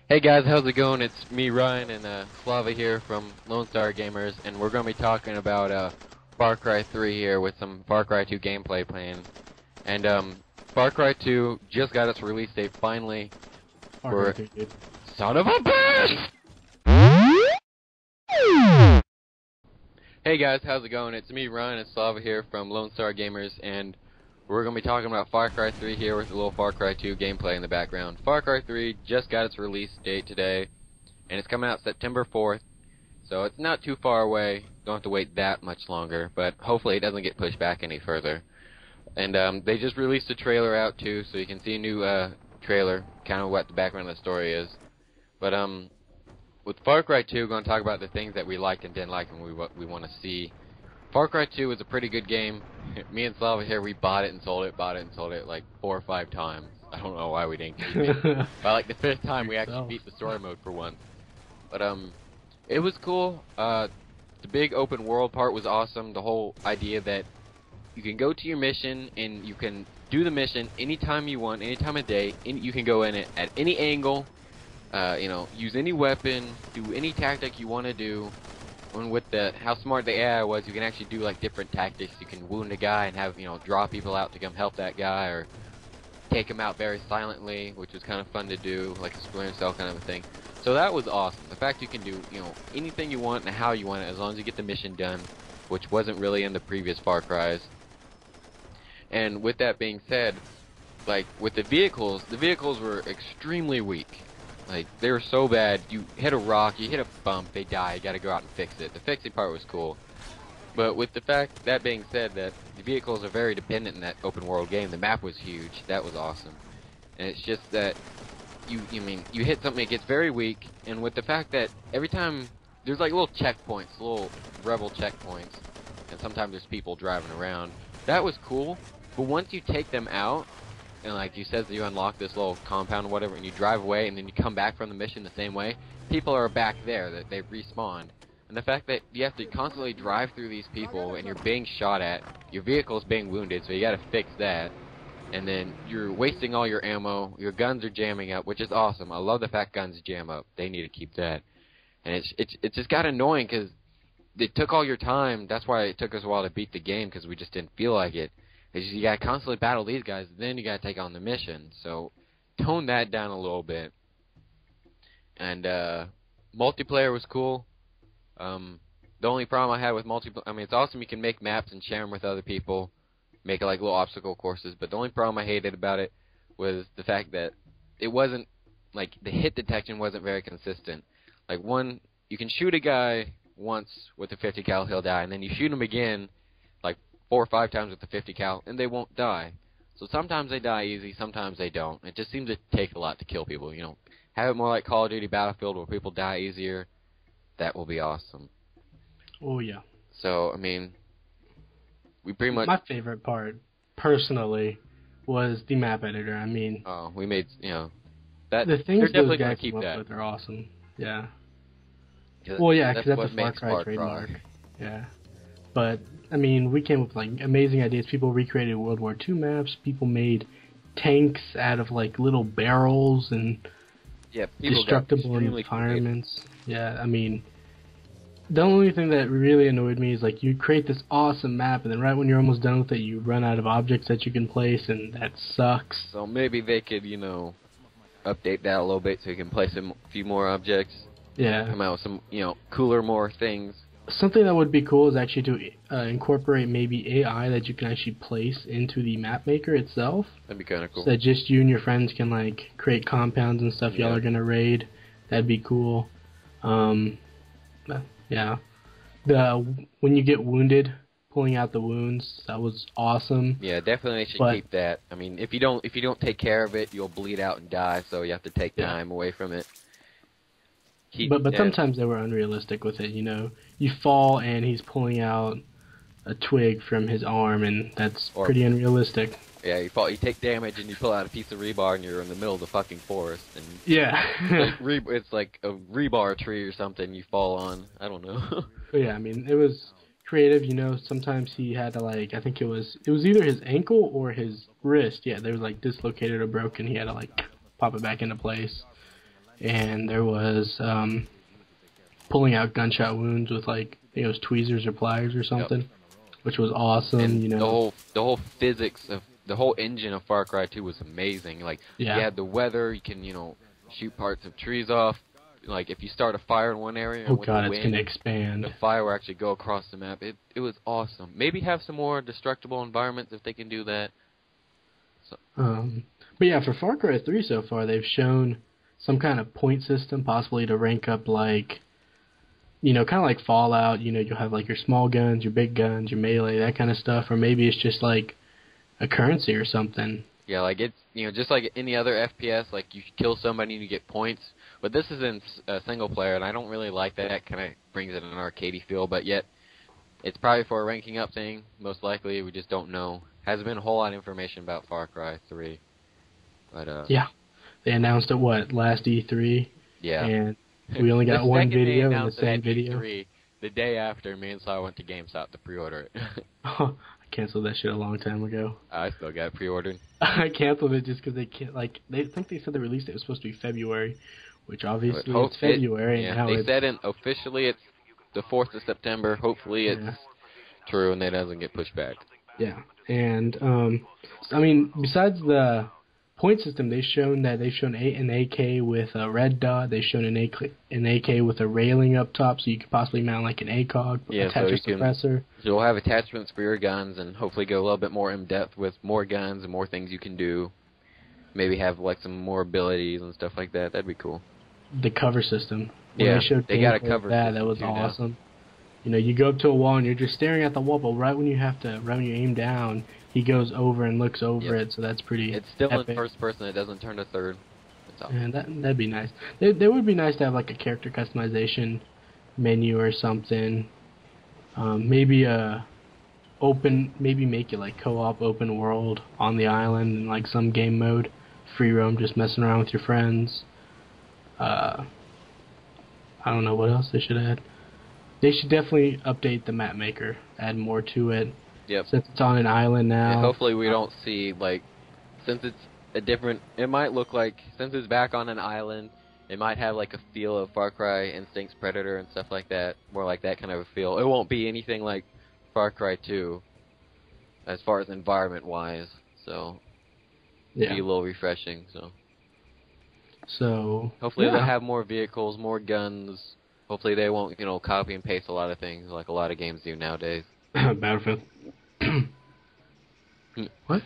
Hey guys, how's it going? It's me, Ryan, and Slava here from LoneStarGamers, and we're going to be talking about Far Cry 3 here with some Far Cry 2 gameplay plans. And Far Cry 2 just got its release date finally Far Cry for 3, dude. son of a bitch! Hey guys, how's it going? It's me, Ryan, and Slava here from LoneStarGamers, and we're going to be talking about Far Cry 3 here with a little Far Cry 2 gameplay in the background. Far Cry 3 just got its release date today, and it's coming out September 4th, so it's not too far away. Don't have to wait that much longer, but hopefully it doesn't get pushed back any further. And they just released a trailer out too, so you can see a new trailer, kind of what the background of the story is. But with Far Cry 2, we're going to talk about the things that we liked and didn't like and what we want to see. Far Cry 2 is a pretty good game. Me and Slava here, we bought it and sold it like 4 or 5 times. I don't know why we didn't keep it. By like the 5th time, we actually beat the story mode for once. But it was cool. The big open world part was awesome. The whole idea that you can go to your mission and you can do the mission anytime you want, any time of day. You can go in it at any angle. You know, use any weapon, do any tactic you want to do. And with how smart the AI was, you can actually do like different tactics. You can wound a guy and have, draw people out to come help that guy, or take him out very silently, which was kind of fun to do, like a Splinter Cell kind of a thing. So that was awesome. The fact you can do, anything you want and how you want it, as long as you get the mission done, which wasn't really in the previous Far Cries. And with that being said, like with the vehicles were extremely weak. Like, they were so bad. You hit a rock, you hit a bump, they die, you gotta go out and fix it. The fixing part was cool. But with that being said, that the vehicles are very dependent in that open world game. The map was huge. That was awesome. And it's just that you hit something, it gets very weak, and with the fact that every time there's like little checkpoints, little rebel checkpoints, and sometimes there's people driving around. That was cool, but once you take them out, and like you said, that you unlock this little compound or whatever, and you drive away, and then you come back from the mission the same way, people are back there, that they've respawned. And the fact that you have to constantly drive through these people, and you're being shot at, your vehicle's being wounded, so you gotta fix that. And then you're wasting all your ammo, your guns are jamming up, which is awesome. I love the fact guns jam up. They need to keep that. And it's just got annoying, because they took all your time. That's why it took us a while to beat the game, because we just didn't feel like it. You gotta constantly battle these guys, then you gotta take on the mission. So tone that down a little bit. And multiplayer was cool. The only problem I had with multiplayer, I mean, it's awesome you can make maps and share them with other people, make it like little obstacle courses. But the only problem I hated about it was the fact that it wasn't, like, the hit detection wasn't very consistent. Like, you can shoot a guy once with a 50 cal, he'll die, and then you shoot him again, like 4 or 5 times with the 50 cal, and they won't die. So sometimes they die easy, sometimes they don't. It just seems to take a lot to kill people, Have it more like Call of Duty Battlefield where people die easier. That will be awesome. Oh, yeah. So, I mean, we pretty much... My favorite part, personally, was the map editor. I mean... Oh, we made, that... The things those guys keep come that. up with are awesome. Yeah. Well, yeah, because that's a Far Cry Far trademark. Cry. Yeah. But, I mean, we came up with, like, amazing ideas. People recreated World War II maps. People made tanks out of, like, little barrels and destructible environments. Yeah, I mean, the only thing that really annoyed me is, like, you create this awesome map, and then right when you're almost done with it, you run out of objects that you can place, and that sucks. So maybe they could, update that a little bit so you can place a few more objects. Yeah. Come out with some, cooler, more things. Something that would be cool is actually to incorporate maybe AI that you can actually place into the map maker itself. That'd be kind of cool. So that just you and your friends can, like, create compounds and stuff y'all are going to raid. That'd be cool. Yeah. When you get wounded, pulling out the wounds, that was awesome. Yeah, definitely they should keep that. I mean, if you don't take care of it, you'll bleed out and die, so you have to take time away from it. But sometimes they were unrealistic with it, You fall and he's pulling out a twig from his arm, and that's pretty unrealistic. Yeah, you fall, you take damage, and you pull out a piece of rebar, and you're in the middle of the fucking forest. And yeah. it's like a rebar tree or something you fall on. I don't know. But yeah, I mean, it was creative, Sometimes he had to, like, I think it was either his ankle or his wrist. Yeah, they was, like, dislocated or broken. He had to, like, pop it back into place. and there was pulling out gunshot wounds with like I think it was tweezers or pliers or something, which was awesome. And you know, the whole physics of the whole engine of Far Cry 2 was amazing. Like you had the weather, you can shoot parts of trees off. Like if you start a fire in one area, oh god, it's gonna expand. The fire will actually go across the map. It was awesome. Maybe have some more destructible environments if they can do that. So. But yeah, for Far Cry 3 so far, they've shown some kind of point system, possibly to rank up like, kind of like Fallout. You'll have like your small guns, your big guns, your melee, that kind of stuff, or maybe it's just like a currency or something. Yeah, like it's just like any other FPS, like you kill somebody and you get points. But this is in single player, and I don't really like that. That kind of brings it an arcadey feel, but yet it's probably for a ranking up thing. Most likely, we just don't know. Hasn't been a whole lot of information about Far Cry 3. But yeah, they announced it last E3. Yeah, and we only got one video in the same video. E3, the day after, me and Slava went to GameStop to pre-order it. Oh, I canceled that shit a long time ago. I still got it pre-ordered. I canceled it just because they can't. Like they think they said the release date was supposed to be February, which obviously it's February. Yeah, they said officially it's the 4th of September. Hopefully it's true and that doesn't get pushed back. Yeah, and I mean, besides the point system, they've shown an AK with a red dot. They've shown an AK with a railing up top, so you could possibly mount like an ACOG, attach a suppressor. You'll have attachments for your guns, and hopefully go a little bit more in depth with more guns and more things you can do. Maybe have like some more abilities and stuff like that. That'd be cool. The cover system. When they got a cover system. That was awesome. You go up to a wall and you're just staring at the wall, but right when you aim down, he goes over and looks over it, so that's pretty It's still epic. In first person, it doesn't turn to third. And that'd be nice. It would be nice to have like a character customization menu or something. Maybe make it like co-op open world on the island in like some game mode. Free roam, just messing around with your friends. I don't know what else they should add. They should definitely update the map maker, add more to it. Yep. Since it's on an island now. Yeah, hopefully we don't see, like, since it's it might look like, since it's back on an island, it might have like a feel of Far Cry, Instinct's Predator and stuff like that. More like that kind of a feel. It won't be anything like Far Cry 2 as far as environment-wise, so it'll be a little refreshing, So hopefully they'll have more vehicles, more guns. Hopefully they won't, copy and paste a lot of things like a lot of games do nowadays. Battlefield. What?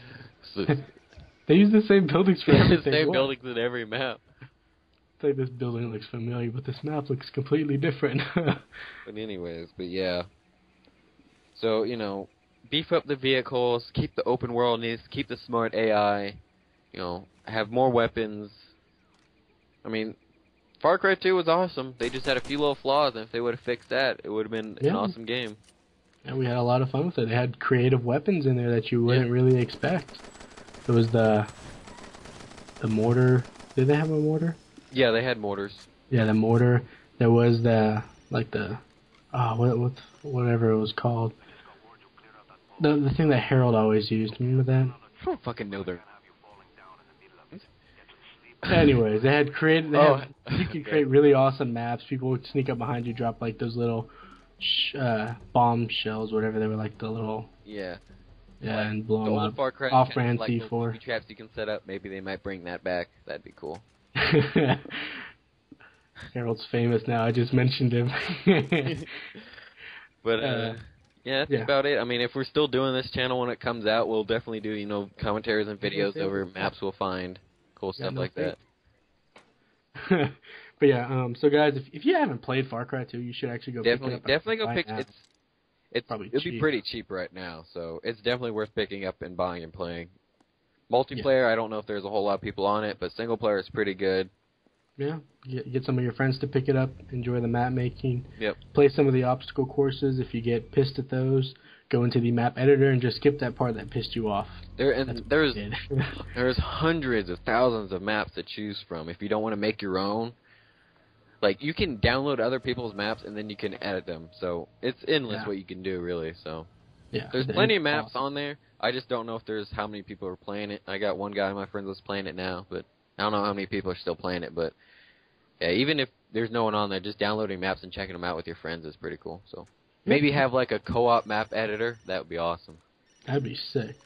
They use the same buildings for everything. The same buildings in every map. It's like this building looks familiar, but this map looks completely different. But yeah. So, beef up the vehicles, keep the open world needs, keep the smart AI, have more weapons. I mean, Far Cry 2 was awesome. They just had a few little flaws, and if they would have fixed that, it would have been an awesome game. And we had a lot of fun with it. They had creative weapons in there that you wouldn't really expect. There was the mortar. Did they have a mortar? Yeah, they had mortars. Yeah, the mortar. There was whatever it was called. The thing that Harold always used. Remember that? I don't fucking know their... Anyways, they had you could create really awesome maps. People would sneak up behind you, drop like those little bomb shells, whatever they were, like the little and blow them up. Off-brand C4 like traps you can set up. Maybe they might bring that back. That'd be cool. Harold's famous now. I just mentioned him. But that's about it. I mean, if we're still doing this channel when it comes out, we'll definitely do commentaries and videos over maps we'll find. Cool stuff like that. But yeah, so guys, if you haven't played Far Cry 2, you should actually go pick it up. Definitely go pick it. It'll be pretty cheap right now, so it's definitely worth picking up and buying and playing. Multiplayer, I don't know if there's a whole lot of people on it, but single player is pretty good. Yeah, get some of your friends to pick it up, enjoy the map making. Yep. Play some of the obstacle courses. If you get pissed at those, go into the map editor and just skip that part that pissed you off. There's hundreds of thousands of maps to choose from. If you don't want to make your own, like you can download other people's maps and then you can edit them. So it's endless what you can do, really. So there's plenty of maps on there. I just don't know if there's how many people are playing it. I got one guy in my friends that's playing it now, but I don't know how many people are still playing it. But Yeah, even if there's no one on there, just downloading maps and checking them out with your friends is pretty cool. So maybe have like a co-op map editor. That would be awesome. That'd be sick.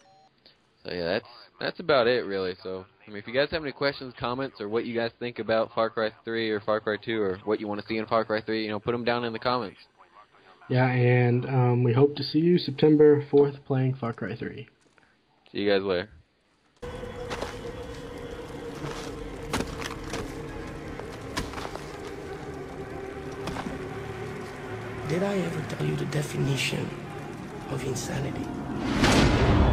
So yeah, that's about it really. So I mean, if you guys have any questions, comments, or what you guys think about Far Cry 3 or Far Cry 2, or what you want to see in Far Cry 3, put them down in the comments. Yeah, and we hope to see you September 4th playing Far Cry 3. See you guys later. Did I ever tell you the definition of insanity?